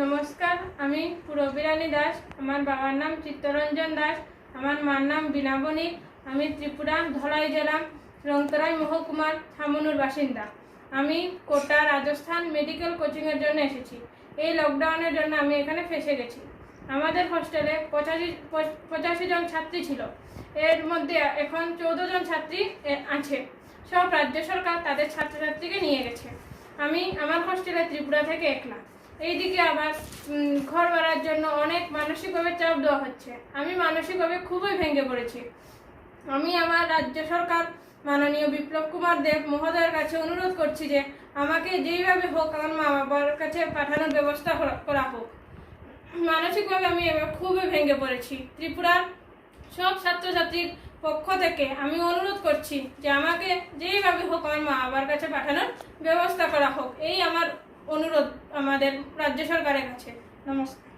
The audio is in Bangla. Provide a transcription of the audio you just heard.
নমস্কার, আমি পুরবিরানী দাস। আমার বাবার নাম চিত্তরঞ্জন দাস, আমার মার নাম বীণা বণিক। আমি ত্রিপুরা ধলাই জেলা রংতরাই মহকুমার ছামনুর বাসিন্দা। আমি কোটা রাজস্থান মেডিকেল কোচিংয়ের জন্য এসেছি। এই লকডাউনের জন্য আমি এখানে ফেসে গেছি। আমাদের হোস্টেলে 85 জন ছাত্রী ছিল, এর মধ্যে এখন 14 জন ছাত্রী আছে। সব রাজ্য সরকার তাদের ছাত্রছাত্রীকে নিয়ে গেছে। আমি আমার হোস্টেলে ত্রিপুরা থেকে একলা। এইদিকে আবার ঘর ভাড়ার জন্য অনেক মানসিকভাবে চাপ দেওয়া হচ্ছে। আমি মানসিকভাবে খুবই ভেঙে পড়েছি। আমি আমার রাজ্য সরকার মাননীয় বিপ্লব কুমার দেব মহোদয়ের কাছে অনুরোধ করছি যে আমাকে যেইভাবে হোক আমার মা বাবার কাছে পাঠানোর ব্যবস্থা করা হোক। মানসিকভাবে আমি এবার খুবই ভেঙে পড়েছি। ত্রিপুরার সব ছাত্রছাত্রীর পক্ষ থেকে আমি অনুরোধ করছি যে আমাকে যেইভাবে হোক আমার মা বাবার কাছে পাঠানোর ব্যবস্থা করা হোক। এই আমার অনুরোধ আমাদের রাজ্য সরকারের কাছে। নমস্কার।